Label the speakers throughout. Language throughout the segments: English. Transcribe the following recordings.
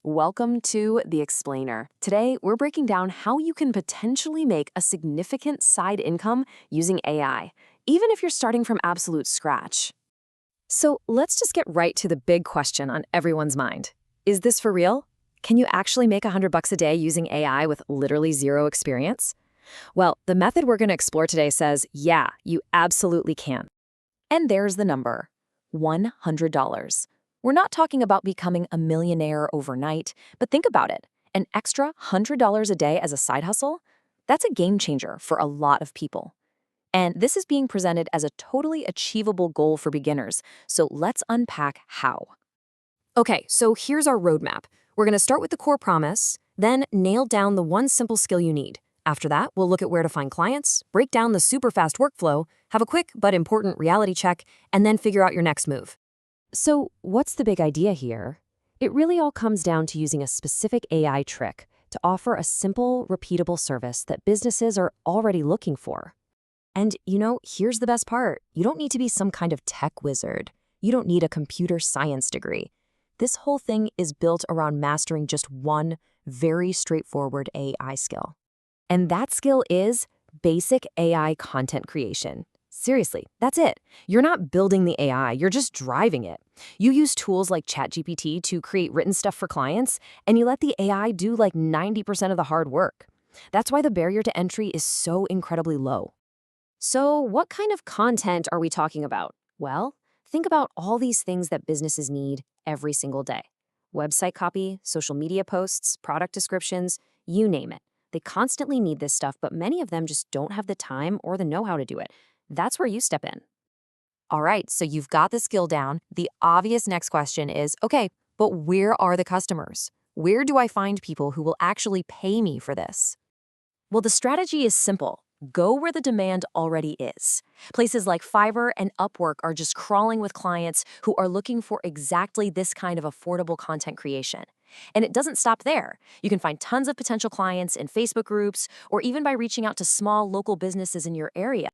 Speaker 1: Welcome to The Explainer. Today, we're breaking down how you can potentially make a significant side income using AI, even if you're starting from absolute scratch. So let's just get right to the big question on everyone's mind. Is this for real? Can you actually make $100 a day using AI with literally zero experience? Well, the method we're going to explore today says, yeah, you absolutely can. And there's the number, $100. We're not talking about becoming a millionaire overnight, but think about it. An extra $100 a day as a side hustle? That's a game changer for a lot of people. And this is being presented as a totally achievable goal for beginners, so let's unpack how. Okay, so here's our roadmap. We're going to start with the core promise, then nail down the one simple skill you need. After that, we'll look at where to find clients, break down the super fast workflow, have a quick but important reality check, and then figure out your next move. So, what's the big idea here? It really all comes down to using a specific AI trick to offer a simple, repeatable service that businesses are already looking for. And, here's the best part. You don't need to be some kind of tech wizard. You don't need a computer science degree. This whole thing is built around mastering just one very straightforward AI skill. And that skill is basic AI content creation. Seriously, that's it. You're not building the AI, you're just driving it. You use tools like ChatGPT to create written stuff for clients, and you let the AI do like 90% of the hard work. That's why the barrier to entry is so incredibly low. So, what kind of content are we talking about? Well, think about all these things that businesses need every single day. Website copy, social media posts, product descriptions, you name it. They constantly need this stuff, but many of them just don't have the time or the know-how to do it. That's where you step in. All right, so you've got the skill down. The obvious next question is, okay, but where are the customers? Where do I find people who will actually pay me for this? Well, the strategy is simple. Go where the demand already is. Places like Fiverr and Upwork are just crawling with clients who are looking for exactly this kind of affordable content creation. And it doesn't stop there. You can find tons of potential clients in Facebook groups or even by reaching out to small local businesses in your area.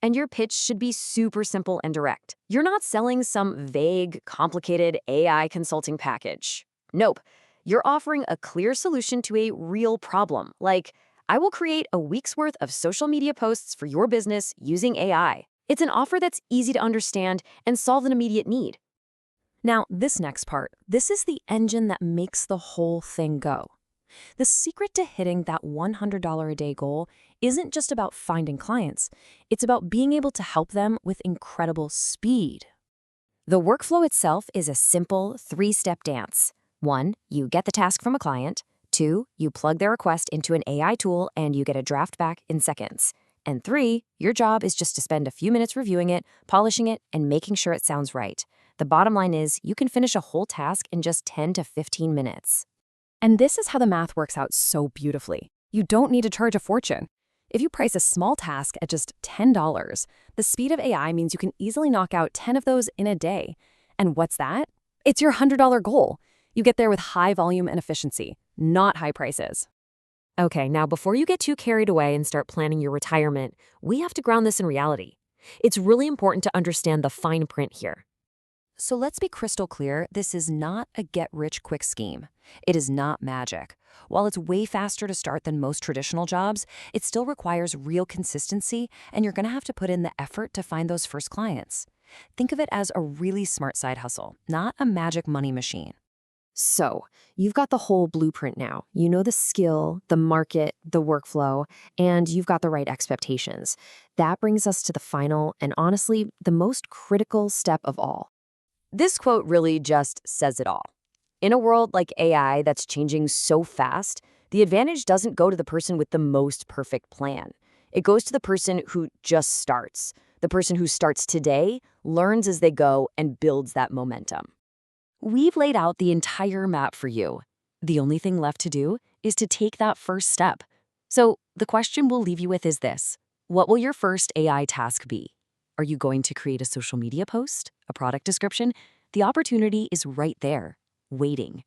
Speaker 1: And your pitch should be super simple and direct. You're not selling some vague, complicated AI consulting package. Nope. You're offering a clear solution to a real problem, like, I will create a week's worth of social media posts for your business using AI. It's an offer that's easy to understand and solve an immediate need. Now, this next part, this is the engine that makes the whole thing go. The secret to hitting that $100 a day goal isn't just about finding clients. It's about being able to help them with incredible speed. The workflow itself is a simple three-step dance. 1, you get the task from a client. 2, you plug their request into an AI tool and you get a draft back in seconds. And 3, your job is just to spend a few minutes reviewing it, polishing it, and making sure it sounds right. The bottom line is you can finish a whole task in just 10 to 15 minutes. And this is how the math works out so beautifully. You don't need to charge a fortune. If you price a small task at just $10, the speed of AI means you can easily knock out 10 of those in a day. And what's that? It's your $100 goal. You get there with high volume and efficiency, not high prices. Okay, now before you get too carried away and start planning your retirement, we have to ground this in reality. It's really important to understand the fine print here. So let's be crystal clear, this is not a get-rich-quick scheme. It is not magic. While it's way faster to start than most traditional jobs, it still requires real consistency, and you're going to have to put in the effort to find those first clients. Think of it as a really smart side hustle, not a magic money machine. So, you've got the whole blueprint now. You know the skill, the market, the workflow, and you've got the right expectations. That brings us to the final and honestly, the most critical step of all. This quote really just says it all. In a world like AI that's changing so fast, the advantage doesn't go to the person with the most perfect plan. It goes to the person who just starts. The person who starts today, learns as they go, and builds that momentum. We've laid out the entire map for you. The only thing left to do is to take that first step. So the question we'll leave you with is this. What will your first AI task be? Are you going to create a social media post? A product description? The opportunity is right there, waiting.